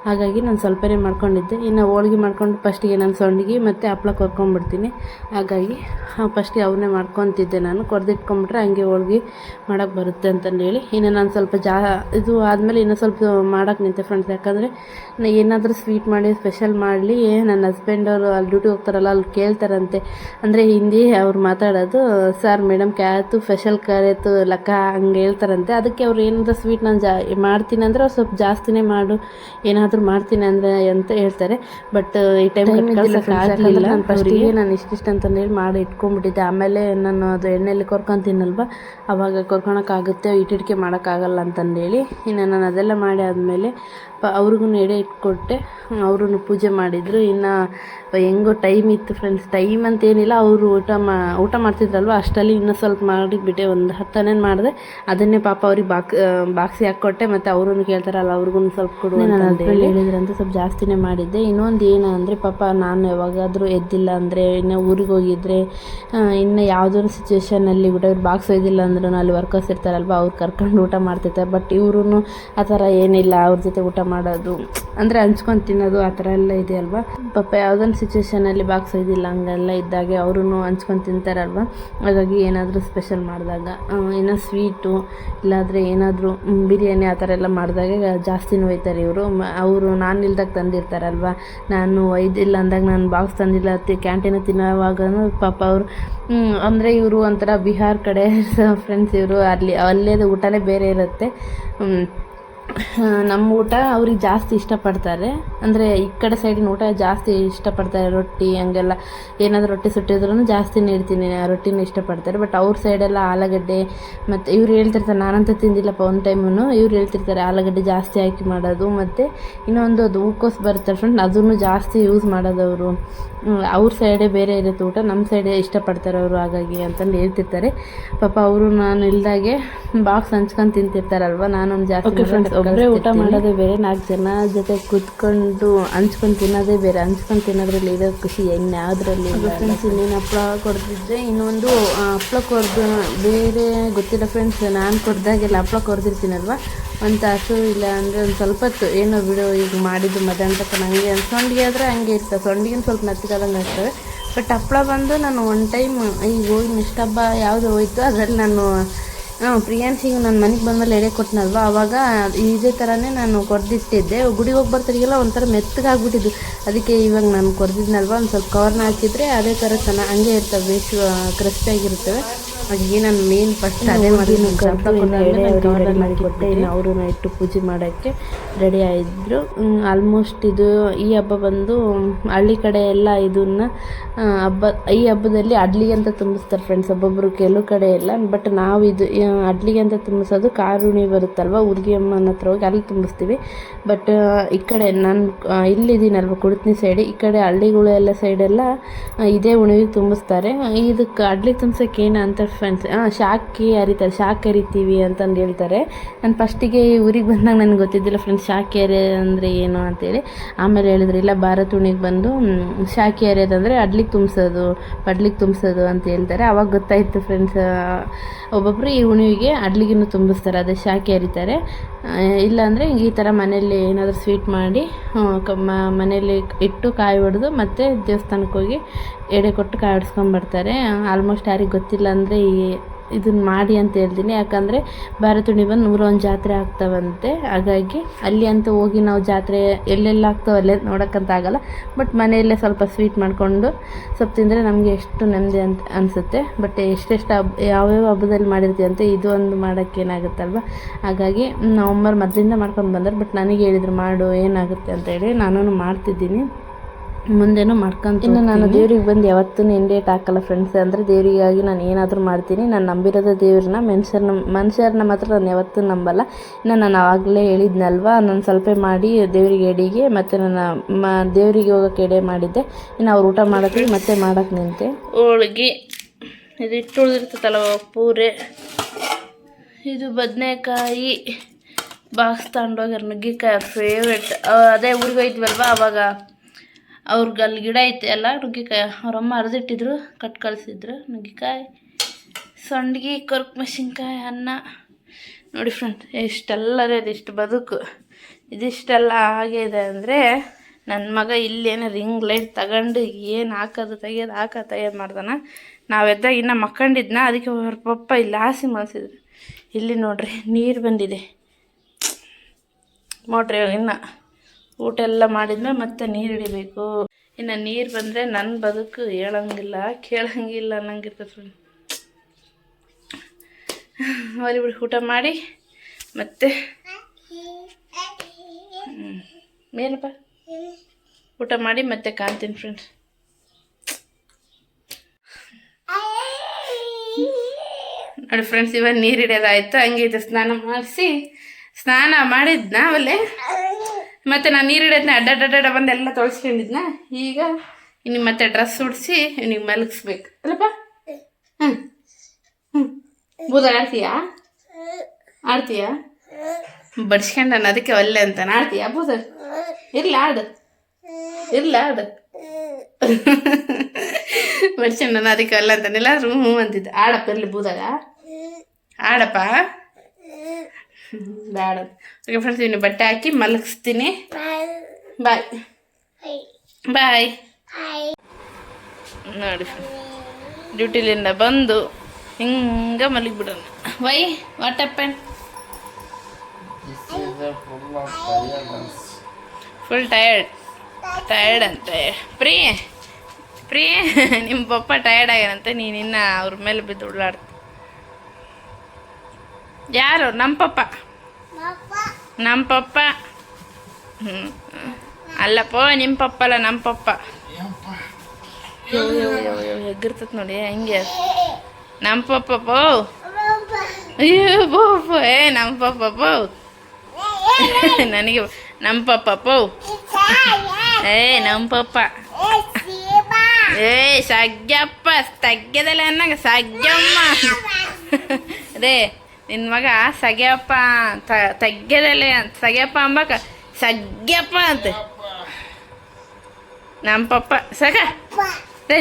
ಹಾಗಾಗಿ ನಾನು ಸ್ವಲ್ಪನೇ ಮಾಡ್ಕೊಂಡಿದ್ದೆ. ಇನ್ನು ಹೋಳ್ಗೆ ಮಾಡ್ಕೊಂಡು ಫಸ್ಟಿಗೆ ನಾನು ಸಂಡಿಗೆ ಮತ್ತು ಹಪ್ಳ ಕೊರ್ಕೊಂಬಿಡ್ತೀನಿ. ಹಾಗಾಗಿ ಫಸ್ಟಿಗೆ ಅವನ್ನೇ ಮಾಡ್ಕೊತಿದ್ದೆ ನಾನು. ಕೊರ್ದಿಟ್ಕೊಂಬಿಟ್ರೆ ಹಂಗೆ ಹೋಳ್ಗೆ ಮಾಡೋಕ್ಕೆ ಬರುತ್ತೆ ಅಂತಂದೇಳಿ. ಇನ್ನು ನಾನು ಸ್ವಲ್ಪ ಇದು ಆದಮೇಲೆ ಇನ್ನೂ ಸ್ವಲ್ಪ ಮಾಡೋಕ್ಕೆ ನಿಂತೆ ಫ್ರೆಂಡ್ಸ್. ಯಾಕಂದರೆ ಏನಾದರೂ ಸ್ವೀಟ್ ಮಾಡಿ ಸ್ಪೆಷಲ್ ಮಾಡಲಿ, ನನ್ನ ಹಸ್ಬೆಂಡ್ ಅವರು ಅಲ್ಲಿ ಡ್ಯೂಟಿ ಹೋಗ್ತಾರಲ್ಲ ಅಲ್ಲಿ ಕೇಳ್ತಾರಂತೆ, ಅಂದರೆ ಹಿಂದಿ ಅವ್ರು ಮಾತಾಡೋದು, ಸರ್ ಮೇಡಮ್ ಕ್ಯಾತು ಸ್ಪೆಷಲ್ ಕರೆತು ಲಕ್ಕ ಹಂಗೆ ಹೇಳ್ತಾರಂತೆ. ಅದಕ್ಕೆ ಅವ್ರು ಏನಾದರೂ ಸ್ವೀಟ್ ನಾನು ಮಾಡ್ತೀನಿ ಅಂದರೆ ಅವ್ರು ಸ್ವಲ್ಪ ಜಾಸ್ತಿನೇ ಮಾಡು, ಏನಾದರೂ ಮಾಡ್ತೀನಿ ಅಂದರೆ ಅಂತ ಹೇಳ್ತಾರೆ. ಬಟ್ ಈ ಟೈಮ್ ಕಟ್ಕೊಳ್ಳೋಕ್ಕಾಗಲಿಲ್ಲ. ನಾನು ಫಸ್ಟಿಗೆ ನಾನು ಇಷ್ಟಿಷ್ಟು ಅಂತಂದೇಳಿ ಮಾಡಿ ಇಟ್ಕೊಂಡ್ಬಿಟ್ಟಿದ್ದೆ. ಆಮೇಲೆ ನಾನು ಅದು ಎಣ್ಣೆಯಲ್ಲಿ ಕೊರ್ಕೊತೀನಲ್ವ, ಅವಾಗ ಕೊರ್ಕೊಳಕ್ಕಾಗುತ್ತೆ, ಇಟ್ಟಿಡಿಕೆ ಮಾಡೋಕ್ಕಾಗಲ್ಲ ಅಂತಂದೇಳಿ. ಇನ್ನು ನಾನು ಅದೆಲ್ಲ ಮಾಡಿ ಆದಮೇಲೆ ಅವ್ರಿಗೂ ಎಡೆ ಇಟ್ಕೊಟ್ಟೆ. ಅವರು ಪೂಜೆ ಮಾಡಿದರು. ಇನ್ನು ಹೆಂಗೋ ಟೈಮ್ ಇತ್ತು ಫ್ರೆಂಡ್ಸ್, ಟೈಮ್ ಅಂತೇನಿಲ್ಲ, ಅವರು ಊಟ ಮಾಡ್ತಿದ್ರಲ್ವ ಅಷ್ಟರಲ್ಲಿ ಇನ್ನೂ ಸ್ವಲ್ಪ ಮಾಡಿಬಿಟ್ಟೆ, ಒಂದು 10 ಮಾಡಿದೆ. ಅದನ್ನೇ ಪಾಪ ಅವ್ರಿಗೆ ಬಾಕ್ಸಿಗೆ ಹಾಕ್ಕೊಟ್ಟೆ. ಮತ್ತು ಅವ್ರೂ ಕೇಳ್ತಾರಲ್ಲ ಅವ್ರಿಗೂ ಸ್ವಲ್ಪ ಕೊಡು ಅಂತ ಹೇಳಿದ್ರಂತ ಸ್ವಲ್ಪ ಜಾಸ್ತಿನೇ ಮಾಡಿದ್ದೆ. ಇನ್ನೊಂದು ಏನು ಅಂದರೆ ಪಾಪ ನಾನು ಯಾವಾಗಾದರೂ ಎದ್ದಿಲ್ಲ ಅಂದರೆ, ಇನ್ನು ಊರಿಗೆ ಹೋಗಿದ್ರೆ, ಇನ್ನು ಯಾವುದಾದ್ರು ಸಿಚುವೇಷನಲ್ಲಿ ಇವ್ರು ಬಾಕ್ಸ್ ಒಯ್ದಿಲ್ಲ ಅಂದ್ರೂ ಅಲ್ಲಿ ವರ್ಕರ್ಸ್ ಇರ್ತಾರಲ್ವ ಅವ್ರು ಕರ್ಕೊಂಡು ಊಟ ಮಾಡ್ತಿರ್ತಾರೆ. ಬಟ್ ಇವ್ರೂ ಆ ಥರ ಏನಿಲ್ಲ, ಅವ್ರ ಜೊತೆ ಊಟ ಮಾಡೋದು ಅಂದರೆ ಹಂಚ್ಕೊಂಡು ತಿನ್ನೋದು ಆ ಥರ ಎಲ್ಲ ಇದೆ ಅಲ್ವಾ. ಪಾಪ ಯಾವುದೊಂದು ಸಿಚುವೇಷನಲ್ಲಿ ಬಾಕ್ಸ್ ಒಯ್ದಿಲ್ಲ ಹಂಗೆಲ್ಲ ಇದ್ದಾಗೆ ಅವರು ಹಂಚ್ಕೊಂಡು ತಿಂತಾರಲ್ವ. ಹಾಗಾಗಿ ಏನಾದರೂ ಸ್ಪೆಷಲ್ ಮಾಡಿದಾಗ, ಏನೋ ಸ್ವೀಟು ಇಲ್ಲಾಂದರೆ ಏನಾದರೂ ಬಿರಿಯಾನಿ ಆ ಥರ ಎಲ್ಲ ಮಾಡಿದಾಗ ಜಾಸ್ತಿನೂ ಒಯ್ತಾರೆ ಇವರು. ಅವರು ನಾನು ಇಲ್ದಾಗ ತಂದಿರ್ತಾರಲ್ವ, ನಾನು ಒಯ್ದಿಲ್ಲ ಅಂದಾಗ ನಾನು ಬಾಕ್ಸ್ ತಂದಿಲ್ಲ ಕ್ಯಾಂಟೀನ್ ತಿನ್ನೋವಾಗೂ ಪಾಪ ಅವರು ಅಂದರೆ ಇವರು ಒಂಥರ ಬಿಹಾರ್ ಕಡೆ ಫ್ರೆಂಡ್ಸ್ ಇವರು, ಅಲ್ಲೇದು ಊಟನೇ ಬೇರೆ ಇರುತ್ತೆ. ನಮ್ಮ ಊಟ ಅವ್ರಿಗೆ ಜಾಸ್ತಿ ಇಷ್ಟಪಡ್ತಾರೆ, ಅಂದರೆ ಈ ಕಡೆ ಸೈಡಿನ ಊಟ ಜಾಸ್ತಿ ಇಷ್ಟಪಡ್ತಾರೆ. ರೊಟ್ಟಿ ಹಂಗೆಲ್ಲ ಏನಾದರೂ ರೊಟ್ಟಿ ಸುಟ್ಟಿದ್ರೂ ಜಾಸ್ತಿನೇ ಇಡ್ತೀನಿ, ರೊಟ್ಟಿನ ಇಷ್ಟಪಡ್ತಾರೆ. ಬಟ್ ಅವ್ರ ಸೈಡೆಲ್ಲ ಆಲೂಗಡ್ಡೆ, ಮತ್ತು ಇವ್ರು ಹೇಳ್ತಿರ್ತಾರೆ, ನಾನಂತೂ ತಿಂದಿಲ್ಲಪ್ಪ ಒಂದು ಟೈಮು, ಇವ್ರು ಹೇಳ್ತಿರ್ತಾರೆ ಆಲೂಗಡ್ಡೆ ಜಾಸ್ತಿ ಹಾಕಿ ಮಾಡೋದು. ಮತ್ತು ಇನ್ನೊಂದು ಅದು ಹೂಕೋಸು ಬರುತ್ತೆ ಫ್ರೆಂಡ್, ಅದನ್ನು ಜಾಸ್ತಿ ಯೂಸ್ ಮಾಡೋದು ಅವರು. ಅವ್ರ ಸೈಡೇ ಬೇರೆ ಇರುತ್ತೆ ಊಟ, ನಮ್ಮ ಸೈಡೇ ಇಷ್ಟಪಡ್ತಾರೆ ಅವರು, ಹಾಗಾಗಿ ಅಂತಂದು ಹೇಳ್ತಿರ್ತಾರೆ. ಪಾಪ ಅವರು ನಾನು ಇಲ್ದಾಗೆ ಬಾಕ್ಸ್ ಹಂಚ್ಕೊಂಡು ತಿಂತಿರ್ತಾರಲ್ವ, ನಾನೊಂದು ಜಾಸ್ತಿ ಫ್ರೆಂಡ್ಸ್ ಒಬ್ಬರೇ ಊಟ ಮಾಡೋದೇ ಬೇರೆ, 4 ಜನ ಜೊತೆ ಕೂತ್ಕೊಂಡು ಹಂಚ್ಕೊಂಡು ತಿನ್ನೋದೇ ಬೇರೆ. ಹಂಚ್ಕೊಂಡು ತಿನ್ನೋದ್ರಲ್ಲಿ ಇರೋ ಖುಷಿ ಇನ್ಯಾವುದ್ರಲ್ಲಿ ಫ್ರೆಂಡ್ಸ್. ಇನ್ನೇನು ಹಪ್ಪಳ ಕೊಡ್ದಿದ್ದೆ, ಇನ್ನೊಂದು ಹಪ್ಪಳ ಕೊರ್ದು ಬೇರೆ ಗೊತ್ತಿಲ್ಲ ಫ್ರೆಂಡ್ಸ್, ನಾನು ಕೊಡ್ದಾಗೆಲ್ಲ ಹಪ್ಪಳ ಕೊರ್ದಿರ್ತೀನಲ್ವ, ಒಂದು ತಾಸು ಇಲ್ಲ ಅಂದರೆ ಒಂದು ಸ್ವಲ್ಪ ಹೊತ್ತು ಏನೋ ಬಿಡು ಈಗ ಮಾಡಿದ್ದು ಮಧ್ಯಾಹ್ನ ತಕ್ಕ ನನಗೆ ಸೊಂಡಿಗೆ ಆದರೆ ಹಂಗೆ ಇರ್ತವೆ, ಸೊಂಡಿಗೆ ಸ್ವಲ್ಪ ನತ್ತಿಗಾದಂಗೆ ಆಗ್ತವೆ. ಬಟ್ ಹಪ್ಪಳ ಬಂದು ನಾನು ಒನ್ ಟೈಮ್ ಈಗ ಹೋಗಿ ನೆಕ್ಸ್ಟ್ ಹಬ್ಬ ಯಾವುದು ಹೋಯ್ತು ಅದರಲ್ಲಿ ನಾನು ಪ್ರಿಯಾನ್ಸಿಗೆ ನನ್ನ ಮನೆಗೆ ಬಂದಮೇಲೆ ಎಡೆ ಕೊಟ್ಟನಲ್ವ, ಆವಾಗ ಇದೇ ಥರನೇ ನಾನು ಕೊರ್ದಿಟ್ಟಿದ್ದೆ. ಗುಡಿಗೆ ಹೋಗಿ ಬರ್ತಾರಿಗೆಲ್ಲ ಒಂಥರ ಮೆತ್ತಗಾಗ್ಬಿಟ್ಟಿದ್ದು, ಅದಕ್ಕೆ ಇವಾಗ ನಾನು ಕೊರ್ದಿದ್ನಲ್ವ ಒಂದು ಸ್ವಲ್ಪ ಕವರ್ನ ಹಾಕಿದರೆ ಅದೇ ಥರ ಚೆನ್ನಾಗಿ ಹಂಗೆ ಇರ್ತವೆ, ಬೇಸ್ ಕ್ರಿಸ್ಪಿಯಾಗಿರ್ತವೆ. ಹಾಗಾಗಿ ನಾನು ಮೇನ್ ಫಸ್ಟ್ ಅದೇ ಮಾಡಿ ಮಾಡಿಕೊಟ್ಟೆ. ಇನ್ನು ಅವರು ಇಟ್ಟು ಪೂಜೆ ಮಾಡೋಕ್ಕೆ ರೆಡಿ ಆಯಿದ್ರು. ಆಲ್ಮೋಸ್ಟ್ ಈ ಹಬ್ಬ ಬಂದು ಹಳ್ಳಿ ಕಡೆ ಎಲ್ಲ ಇದನ್ನು ಈ ಹಬ್ಬದಲ್ಲಿ ಅಡ್ಲಿಗೆ ಅಂತ ತುಂಬಿಸ್ತಾರೆ ಫ್ರೆಂಡ್ಸ್, ಒಬ್ಬೊಬ್ಬರು ಕೆಲವು ಕಡೆ ಎಲ್ಲ. ಬಟ್ ನಾವು ಇದು ಅಡ್ಲಿಗೆ ಅಂತ ತುಂಬಿಸೋದು ಕಾರುಣಿ ಬರುತ್ತಲ್ವ, ಹುರ್ಗಿ ಅಮ್ಮನ ಹತ್ರ ಹೋಗಿ ಅಲ್ಲಿ ತುಂಬಿಸ್ತೀವಿ. ಬಟ್ ಈ ಕಡೆ ನಾನು ಇಲ್ಲಿದ್ದೀನಲ್ವ ಕುಡ್ತನಿ ಸೈಡ್, ಈ ಕಡೆ ಹಳ್ಳಿಗಳು ಎಲ್ಲ ಸೈಡೆಲ್ಲ ಇದೇ ಉಣಿವಿಗೆ ತುಂಬಿಸ್ತಾರೆ. ಇದಕ್ಕೆ ಅಡ್ಲಿಗೆ ತುಂಬಿಸೋಕೆ ಏನು ಅಂತ ಫ್ರೆಂಡ್ಸ್, ಶಾಖಿ ಹರಿತಾರೆ, ಶಾಖ ಹರಿತೀವಿ ಅಂತಂದು ಹೇಳ್ತಾರೆ. ನಾನು ಫಸ್ಟಿಗೆ ಊರಿಗೆ ಬಂದಾಗ ನನಗೆ ಗೊತ್ತಿದ್ದಿಲ್ಲ ಫ್ರೆಂಡ್ಸ್ ಶಾಖಿ ಹರಿ ಅಂದರೆ ಏನು ಅಂತೇಳಿ. ಆಮೇಲೆ ಹೇಳಿದ್ರು ಇಲ್ಲ ಭಾರತ ಉಣಿಗೆ ಬಂದು ಶಾಖಿ ಹರಿಯೋದಂದರೆ ಅಡ್ಲಿಗೆ ತುಂಬಿಸೋದು, ಪಡ್ಲಿಗೆ ತುಂಬಿಸೋದು ಅಂತ ಹೇಳ್ತಾರೆ. ಆವಾಗ ಗೊತ್ತಾಯಿತು ಫ್ರೆಂಡ್ಸ್, ಒಬ್ಬೊಬ್ಬರು ಈ ಉಣಿವಿಗೆ ಅಡ್ಲಿಗಿನ್ನೂ ತುಂಬಿಸ್ತಾರೆ, ಅದೇ ಶಾಖಿ ಹರಿತಾರೆ. ಇಲ್ಲಾಂದರೆ ಈ ಥರ ಮನೆಯಲ್ಲಿ ಏನಾದರೂ ಸ್ವೀಟ್ ಮಾಡಿ ಮನೆಯಲ್ಲಿ ಇಟ್ಟು ಕಾಯಿ ಹೊಡೆದು ಮತ್ತು ದೇವಸ್ಥಾನಕ್ಕೆ ಹೋಗಿ ಎಡೆ ಕೊಟ್ಟು ಕಾಯಿ ಹೊಡ್ಸ್ಕೊಂಬರ್ತಾರೆ. ಆಲ್ಮೋಸ್ಟ್ ಯಾರಿಗೆ ಗೊತ್ತಿಲ್ಲ ಅಂದರೆ ಇದನ್ನು ಮಾಡಿ ಅಂತ ಹೇಳ್ತೀನಿ. ಯಾಕಂದರೆ ಭಾರತುಣಿ ಬಂದು 101 ಜಾತ್ರೆ ಆಗ್ತಾವಂತೆ, ಹಾಗಾಗಿ ಅಲ್ಲಿ ಅಂತ ಹೋಗಿ ನಾವು ಜಾತ್ರೆ ಎಲ್ಲೆಲ್ಲ ಆಗ್ತಾವಲ್ಲೇ ನೋಡೋಕ್ಕಂತ ಆಗಲ್ಲ. ಬಟ್ ಮನೆಯಲ್ಲೇ ಸ್ವಲ್ಪ ಸ್ವೀಟ್ ಮಾಡಿಕೊಂಡು ಸ್ವಲ್ಪ ತಿಂದರೆ ನಮಗೆ ಎಷ್ಟು ನೆಮ್ಮದಿ ಅಂತ ಅನಿಸುತ್ತೆ. ಬಟ್ ಎಷ್ಟೆಷ್ಟು ಯಾವ್ಯಾವ ಹಬ್ಬದಲ್ಲಿ ಮಾಡಿರ್ತೀವಿ ಅಂತ ಇದು ಒಂದು ಮಾಡೋಕ್ಕೇನಾಗುತ್ತಲ್ವ, ಹಾಗಾಗಿ ನವಂಬರ್ ಮೊದಲಿಂದ ಮಾಡ್ಕೊಂಡು ಬಂದರು. ಬಟ್ ನನಗೆ ಹೇಳಿದ್ರು ಮಾಡು ಏನಾಗುತ್ತೆ ಅಂತ ಹೇಳಿ ನಾನು ಮಾಡ್ತಿದ್ದೀನಿ, ಮುಂದೆನೂ ಮಾಡ್ಕೊಂತ. ಇನ್ನು ನಾನು ದೇವ್ರಿಗೆ ಬಂದು ಯಾವತ್ತೂ ಎಂಡೇಟ್ ಹಾಕಲ್ಲ ಫ್ರೆಂಡ್ಸ್, ಅಂದರೆ ದೇವರಿಗಾಗಿ ನಾನು ಏನಾದರೂ ಮಾಡ್ತೀನಿ. ನಾನು ನಂಬಿರೋದು ದೇವ್ರನ್ನ, ಮನುಷ್ಯರನ್ನ ಮಾತ್ರ ನಾನು ಯಾವತ್ತೂ ನಂಬಲ್ಲ. ಇನ್ನು ನಾನು ಆವಾಗಲೇ ಹೇಳಿದ್ನಲ್ವ, ನಾನು ಸ್ವಲ್ಪ ಮಾಡಿ ದೇವರಿಗೆ ಎಡೆಗೆ ಮತ್ತು ನನ್ನ ದೇವರಿಗೆ ಹೋಗೋಕ್ಕೆ ಎಡೆ ಮಾಡಿದ್ದೆ. ಇನ್ನು ಅವ್ರು ಊಟ ಮಾಡೋಕ್ಕೆ ಮತ್ತೆ ಮಾಡೋಕ್ಕೆ ನಿಂತೆ. ಹೋಳಿಗೆ ಇದು ಇಟ್ಟು ಉಳಿದಿರ್ತದಲ್ಲ ಪೂರೆ, ಇದು ಬದನೆಕಾಯಿ ಬಾಕ್ಸ್ ತಗೊಂಡೋಗ್ಯಾರ, ನುಗ್ಗಿಕಾಯಿ ಅವ್ರ ಫೇವ್ರೆಟ್. ಅದೇ ಊರಿಗೆ ಹೋಯ್ತೀವಲ್ವ ಆವಾಗ ಅವ್ರಿಗೆ ಅಲ್ಲಿ ಗಿಡ ಐತೆ ಎಲ್ಲ ನುಗ್ಗಿಕಾಯಿ, ಅವರಮ್ಮ ಅರ್ದಿಟ್ಟಿದ್ರು, ಕಟ್ ಕಳಿಸಿದ್ರು. ನುಗ್ಗಿಕಾಯಿ, ಸಂಡ್ಗಿ, ಕೊರ್ಕ್ ಮೆಣಸಿನ್ಕಾಯಿ, ಅನ್ನ. ನೋಡಿ ಫ್ರೆಂಡ್ ಇಷ್ಟೆಲ್ಲರೇ ಇದಿಷ್ಟು ಬದುಕು ಇದಿಷ್ಟೆಲ್ಲ ಆಗಿದೆ ಅಂದರೆ ನನ್ನ ಮಗ ಇಲ್ಲೇನೋ ರಿಂಗ್ ಲೈಟ್ ತಗೊಂಡು ಏನು ಹಾಕೋದು ತೆಗಿಯೋದು ಮಾಡ್ದಾನ. ನಾವೆದ್ದಾಗ ಇನ್ನೂ ಮಕ್ಕಂಡಿದ್ನ, ಅದಕ್ಕೆ ಅವ್ರ ಪಪ್ಪ ಇಲ್ಲಿ ಹಾಸಿ ಮಲ್ಸಿದ್ರು. ಇಲ್ಲಿ ನೋಡ್ರಿ ನೀರು ಬಂದಿದೆ ಮೋಟ್ರಿ, ಇನ್ನು ಊಟ ಎಲ್ಲ ಮಾಡಿದ್ಮೇಲೆ ಮತ್ತೆ ನೀರು ಹಿಡಿಬೇಕು. ಇನ್ನು ನೀರು ಬಂದರೆ ನನ್ನ ಬದುಕು ಹೇಳಂಗಿಲ್ಲ ಕೇಳಂಗಿಲ್ಲ ಅನ್ನಂಗಿರ್ತದೆ ಫ್ರೆಂಡ್. ಬಿಡಿ ಊಟ ಮಾಡಿ ಮತ್ತೆ ಏನಪ್ಪ ಊಟ ಮಾಡಿ ಮತ್ತೆ ಕಾಣ್ತೀನಿ ಫ್ರೆಂಡ್ಸ್. ನೋಡಿ ಫ್ರೆಂಡ್ಸ್, ಇವಾಗ ನೀರು ಹಿಡಿಯೋದಾಯ್ತು. ಹಂಗೆ ಇದು ಸ್ನಾನ ಮಾಡಿದ್ನ ಅವಲ್ಲೇ. ಮತ್ತು ನಾನು ನೀರು ಹಿಡಿಯೋದನ್ನ ಅಡ್ಡಡ್ಡ ಬಂದೆಲ್ಲ ತೊಳ್ಸ್ಕೊಂಡಿದ್ನ. ಈಗ ಇನ್ನು ಮತ್ತೆ ಡ್ರೆಸ್ ಉಡಿಸಿ ಇವ್ನಿಗೆ ಮಲಗಿಸ್ಬೇಕು ಅಲ್ಲಪ್ಪ. ಬೂದ ಆಡ್ತೀಯಾ ಬಡ್ಸ್ಕೊಂಡು ನಾನು ಅದಕ್ಕೆ ಒಲ್ಲೆ ಅಂತ ಆಡ್ತೀಯಾ ಬೂದ? ಇರ್ಲ ಆಡು ಬಡ್ಸ್ಕೊಂಡು ನಾನು ಅದಕ್ಕೆ ಒಲ್ಲೆ ಅಂತಾನೆ. ಎಲ್ಲಾದ್ರೂ ಅಂತಿದ್ದೆ. ಆಡಪ್ಪ ಇರಲಿ ಬೂದಾಗ, ಆಡಪ್ಪ ಬೇಡ. ಓಕೆ ಫ್ರೆಂಡ್ಸ್, ಇನ್ನು ಬಟ್ಟೆ ಹಾಕಿ ಮಲಗಿಸ್ತೀನಿ. ಬಾಯ್ ಬಾಯ್. ನೋಡಿ ಡ್ಯೂಟಿಲಿಂದ ಬಂದು ಹಿಂಗೆ ಮಲಗಿಬಿಡೋಣ. Why what happen? Full tired ಅಂತೆ. ಪ್ರಿಯ ನಿಮ್ಮ ಪಪ್ಪ ಟಯರ್ಡ್ ಆಗ್ಯಾನಂತೆ. ನೀನಿನ್ನ ಅವ್ರ ಮೇಲೆ ಬಿದ್ದು ಉಳ್ಳಾಡ್ತ. ಯಾರು? ನಮ್ಮ ಪಪ್ಪ. ಅಲ್ಲಪ್ಪ, ನಿಮ್ಮ ಪಪ್ಪ ಅಲ್ಲ, ನಮ್ಮ ಪಪ್ಪ. ಹೆಗ್ಗಿರ್ತತ್ ನೋಡಿ ಹೆಂಗೆ. ನಮ್ಮ ಪಪ್ಪ ಅಯ್ಯೋ ಬೋಪ. ನಮ್ಮ ಪಪ್ಪ ನನಗೆ ನಮ್ಮ ಪಪ್ಪ ನಮ್ಮ ಪಪ್ಪ ಸಗ್ಗಪ್ಪ ತಗ್ಗದಲ್ಲ ಅನ್ನಂಗ ಸಗ್ಗಮ್ಮ. ಅದೇ ನಿನ್ನ ಮಗ ಸಗ್ಯಪ್ಪ ತಗ್ಗದಲ್ಲೇ ಅಂತ ಸಗ್ಯಪ್ಪ ಅಂಬಕ ಸಗ್ಯಪ್ಪ ಅಂತ. ನಮ್ಮ ಪಪ್ಪ ಸಗ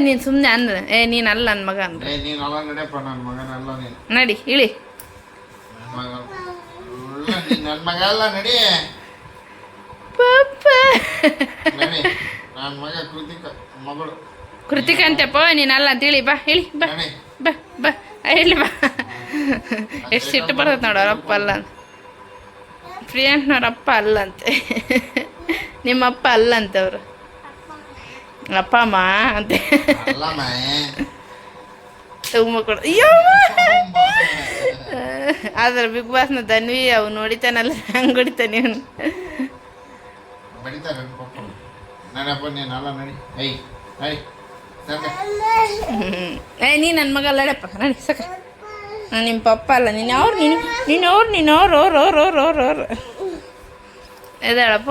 ನೀನು ಸುಮ್ಮನೆ ಅಂದ. ನೀನು ಅಲ್ಲ ನನ್ನ ಮಗ ಅಂದ್ರೆ ನಡಿ ಇಳಿ. ಪಪ್ಪ ಕೃತಿಕ ಅಂತಪ್ಪ, ನೀನು ಅಲ್ಲ ಅಂತ ಹೇಳಿ. ಬಾ ಇಳಿ, ಬಾ ಬಾ ಬಾ ಹೇಳಿ ಬಾ. ಎಷ್ಟು ಸಿಟ್ಟು ಬರ್ತದೆ ನೋಡು. ಅವ್ರಪ್ಪ ಅಲ್ಲ ಅಂತ. ಪ್ರಿಯಾಂಕ್ನವ್ರಪ್ಪ ಅಲ್ಲಂತೆ, ನಿಮ್ಮಪ್ಪ ಅಲ್ಲಂತೆ. ಅವರು ಅಪ್ಪ ಅಮ್ಮ ಅಂತೆ. ತುಂಬ ಕೊಡ. ಆದ್ರೆ ಬಿಗ್ ಬಾಸ್ನ ಧನ್ವಿ ಅವು ನೋಡಿತಾನಲ್ಲ, ಹಂಗೆ ಹೊಡಿತಾನೆ ಅವನು. ನೀ ನನ್ನ ಮಗ ಅಲ್ಲಡಪ್ಪ. ನಡಿ ಸಕ. ನಾನು ನಿಮ್ಮ ಪಪ್ಪ ಅಲ್ಲ. ನೀನವ್ರು ಎದಾಳಪ್ಪ.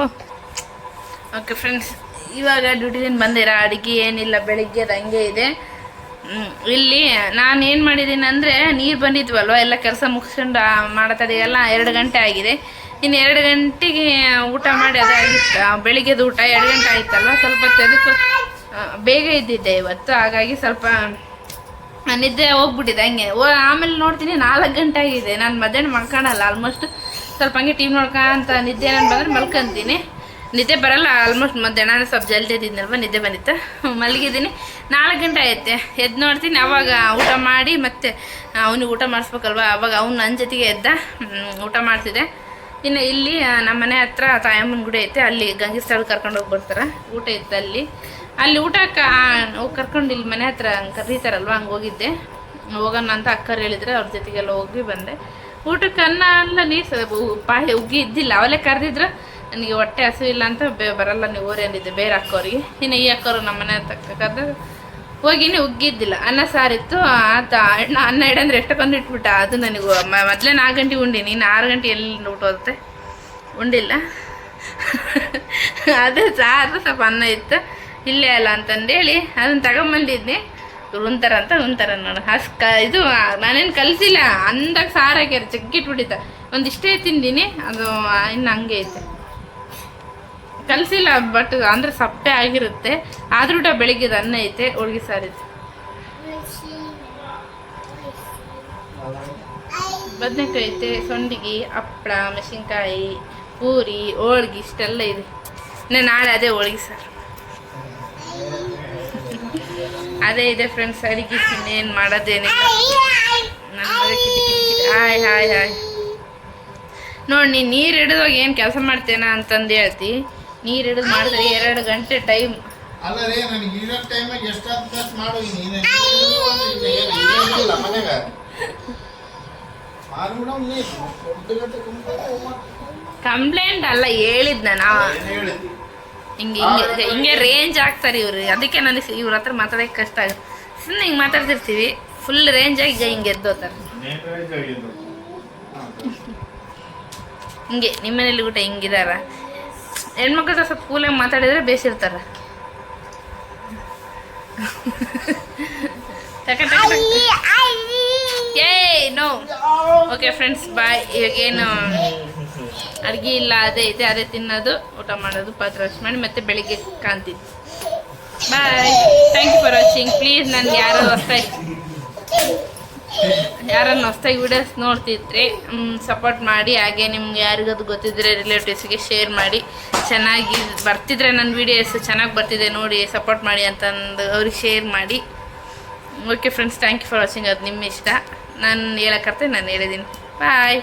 ಓಕೆ ಫ್ರೆಂಡ್ಸ್, ಇವಾಗ ಡ್ಯೂಟಿದಿಂದ ಬಂದಿರ. ಅಡುಗೆ ಏನಿಲ್ಲ, ಬೆಳಿಗ್ಗೆ ಅದು ಹಂಗೆ ಇದೆ. ಇಲ್ಲಿ ನಾನು ಏನು ಮಾಡಿದ್ದೀನಿ ಅಂದರೆ, ನೀರು ಬಂದಿದ್ವಲ್ವ, ಎಲ್ಲ ಕೆಲಸ ಮುಗಿಸ್ಕೊಂಡು ಮಾಡತ್ತದೆಲ್ಲ 2 ಗಂಟೆ ಆಗಿದೆ. ಇನ್ನು 2 ಗಂಟೆಗೆ ಊಟ ಮಾಡಿ ಅದಾಗಿತ್ತು. ಬೆಳಿಗ್ಗೆದು ಊಟ 2 ಗಂಟೆ ಆಯ್ತಲ್ವ, ಸ್ವಲ್ಪ ಅದಕ್ಕೆ ಬೇಗ ಇದ್ದಿದ್ದೆ ಇವತ್ತು. ಹಾಗಾಗಿ ಸ್ವಲ್ಪ ನಿದ್ದೆ ಹೋಗ್ಬಿಟ್ಟಿದೆ ಹಂಗೆ. ಆಮೇಲೆ ನೋಡ್ತೀನಿ 4 ಗಂಟೆ ಆಗಿದೆ. ನಾನು ಮಧ್ಯಾಹ್ನ ಮಲ್ಕೊಳಲ್ಲ ಆಲ್ಮೋಸ್ಟ್. ಸ್ವಲ್ಪ ಹಂಗೆ ಟಿ ವಿ ನೋಡ್ಕೊಂತ ನಿದ್ದೆ ನಾನು ಬಂದರೆ ಮಲ್ಕೊಂತೀನಿ. ನಿದ್ದೆ ಬರಲ್ಲ ಆಲ್ಮೋಸ್ಟ್. ಮಧ್ಯಾಹ್ನ ನಾನು ಸ್ವಲ್ಪ ಜಲ್ದಿ ಎದ್ದಿದ್ನಲ್ವ, ನಿದ್ದೆ ಬಂದಿತ್ತು. ಮಲಗಿದ್ದೀನಿ. 4 ಗಂಟೆ ಆಯ್ತೆ. ಎದ್ದು ನೋಡ್ತೀನಿ, ಅವಾಗ ಊಟ ಮಾಡಿ ಮತ್ತೆ ಅವನಿಗೆ ಊಟ ಮಾಡಿಸ್ಬೇಕಲ್ವ, ಅವಾಗ ಅವ್ನು ನನ್ನ ಜೊತೆಗೆ ಎದ್ದ. ಊಟ ಮಾಡ್ತಿದ್ದೆ. ಇನ್ನು ಇಲ್ಲಿ ನಮ್ಮ ಮನೆ ಹತ್ರ ತಾಯಮ್ಮನ ಗುಡಿ ಐತೆ, ಅಲ್ಲಿ ಗಂಗೆ ಸ್ಥಳ ಕರ್ಕೊಂಡು ಹೋಗಿ ಬರ್ತಾರೆ. ಊಟ ಇತ್ತು ಅಲ್ಲಿ ಊಟಕ್ಕೆ ಹೋಗಿ ಕರ್ಕೊಂಡು ಇಲ್ಲಿ ಮನೆ ಹತ್ರ ಕರೀತಾರಲ್ವ, ಹಂಗೆ ಹೋಗಿದ್ದೆ. ಹೋಗೋಣ ಅಂತ ಅಕ್ಕರು ಹೇಳಿದ್ರೆ ಅವ್ರ ಜೊತೆಗೆಲ್ಲ ಹೋಗಿ ಬಂದೆ. ಊಟಕ್ಕೆ ಅನ್ನ ಎಲ್ಲ ಪಾಯಿ ಉಗ್ಗಿ ಇದ್ದಿಲ್ಲ. ಅವಲೇ ಕರೆದಿದ್ರು. ನನಗೆ ಹೊಟ್ಟೆ ಹಸು ಇಲ್ಲ ಅಂತ ಬರಲ್ಲ ನೀವು ಓರಿ ಅಂದಿದ್ದೆ ಬೇರೆ ಅಕ್ಕವ್ರಿಗೆ. ಇನ್ನು ಈ ಅಕ್ಕವ್ರು ನಮ್ಮ ಮನೆ ಹತ್ರ ಕರೆದಾಗ ಹೋಗಿನಿ, ಉಗ್ಗಿದ್ದಿಲ್ಲ. ಅನ್ನ ಸಾರಿತ್ತು. ಅನ್ನ ಇಡಂದ್ರೆ ಎಷ್ಟಕ್ಕೊಂದು ಇಟ್ಬಿಟ್ಟ. ಅದು ನನಗೆ ಮೊದಲೇ 4 ಗಂಟೆಗೆ ಉಂಡಿನಿ. ಇನ್ನು 6 ಗಂಟೆ ಎಲ್ಲಿ ಊಟ ಹೋಗುತ್ತೆ, ಉಂಡಿಲ್ಲ. ಅದೇ ಸಾರು ಸ್ವಲ್ಪ ಅನ್ನ ಇತ್ತು, ಇಲ್ಲೇ ಅಲ್ಲ ಅಂತಂದೇಳಿ ಅದನ್ನು ತಗೊಂಬಂದಿದ್ನಿ. ಉಂತಾರ ನೋಡು. ಇದು ನಾನೇನು ಕಲಿಸಿಲ್ಲ. ಅಂದಾಗ ಸಾರು ಹಾಕ್ಯಾರ, ಜಗ್ಗಿಟ್ಬಿಟ್ಟಿದ್ದ. ಒಂದಿಷ್ಟೇ ತಿಂದೀನಿ, ಅದು ಇನ್ನು ಹಂಗೆ ಐತೆ. ಕಲಿಸಿಲ್ಲ, ಬಟ್ ಅಂದರೆ ಸಪ್ಪೆ ಆಗಿರುತ್ತೆ. ಆದ್ರೂ ಊಟ ಬೆಳಿಗ್ಗೆದು ಅನ್ನ ಐತೆ, ಹೋಳ್ಗೆ ಸಾರಿತ್ತು. ಬದನೆಕಾಯಿ ಐತೆ, ಸೊಂಡಿಗೆ, ಹಪ್ಪಳ, ಮೆಣಸಿನ್ಕಾಯಿ, ಪೂರಿ, ಹೋಳ್ಗೆ ಇಷ್ಟೆಲ್ಲ ಇದೆ. ಇನ್ನು ನಾಳೆ ಅದೇ ಹೋಳ್ಗೆ ಸಾರು ಅದೇ ಇದೆ ಫ್ರೆಂಡ್ಸ್. ಅಡಿಗೆ ಇನ್ನೇನು ಮಾಡೋದೇನಿಲ್ಲ. ನನ್ನ ಮಗ ಕಿಟಿ ಹಾಯ್ ನೋಡಿ, ನೀನು ನೀರು ಹಿಡಿದಾಗ ಏನು ಕೆಲಸ ಮಾಡ್ತೇನ ಅಂತಂದು ಹೇಳ್ತಿ. ನೀರು ಹಿಡಿದು ಮಾಡಿದ್ರೆ 2 ಗಂಟೆ ಟೈಮ್. ಅಲ್ಲ ರೀ ನನಗೆ ಇರೋ ಟೈಮಾಗ ಎಷ್ಟಾದ ಮಾಡು ಕಂಪ್ಲೇಂಟ್ ಅಲ್ಲ ಹೇಳಿದ್ ನಾನು. ಹಿಂಗೆ ಹಿಂಗೆ ಹಿಂಗೆ ರೇಂಜ್ ಆಗ್ತಾರೆ ಇವ್ರು. ಅದಕ್ಕೆ ನನಗೆ ಇವ್ರ ಹತ್ರ ಮಾತಾಡೋಕೆ ಕಷ್ಟ ಆಗುತ್ತೆ. ಸುಮ್ಮನೆ ಹಿಂಗೆ ಮಾತಾಡ್ತಿರ್ತೀವಿ, ಫುಲ್ ರೇಂಜ್ ಆಗಿ ಹಿಂಗೆ ಎದ್ದೋತಾರೆ. ಹಿಂಗೆ ನಿಮ್ಮನೇಲಿ ಊಟ ಹಿಂಗಿದಾರ. ಹೆಣ್ಮಕ್ಳ ಹತ್ರ ಸ್ವಲ್ಪ ಕೂಲಾಗಿ ಮಾತಾಡಿದ್ರೆ ಬೇಸಿರ್ತಾರ. ಏಯ್ ನೋ. Okay friends bye. ಇವಾಗೇನು ಅಡುಗೆ ಇಲ್ಲ, ಅದೇ ಇದೆ, ಅದೇ ತಿನ್ನೋದು, ಊಟ ಮಾಡೋದು, ಪಾತ್ರೆ ವಾಶ್ ಮಾಡಿ ಮತ್ತೆ ಬೆಳಿಗ್ಗೆ ಕಾಣ್ತೀನಿ. Bye. Thank you for watching. Please ನನಗೆ ಯಾರನ್ನು ಹೊಸ್ದಾಗಿ ವಿಡಿಯೋಸ್ ನೋಡ್ತಿದ್ರೆ ಸಪೋರ್ಟ್ ಮಾಡಿ. ಹಾಗೆ ನಿಮ್ಗೆ ಯಾರಿಗದು ಗೊತ್ತಿದ್ರೆ ರಿಲೇಟಿವ್ಸ್ಗೆ ಶೇರ್ ಮಾಡಿ. ಚೆನ್ನಾಗಿ ಬರ್ತಿದ್ರೆ ನನ್ನ ವೀಡಿಯೋಸ್ ಚೆನ್ನಾಗಿ ಬರ್ತಿದೆ ನೋಡಿ ಸಪೋರ್ಟ್ ಮಾಡಿ ಅಂತಂದು ಅವ್ರಿಗೆ ಶೇರ್ ಮಾಡಿ. Okay friends, thank you for watching. ಅದು ನಿಮ್ಮ ಇಷ್ಟ. ನಾನು ಹೇಳೋಕ್ಕಂತ ನಾನು ಹೇಳಿದ್ದೀನಿ. ಬಾಯ್.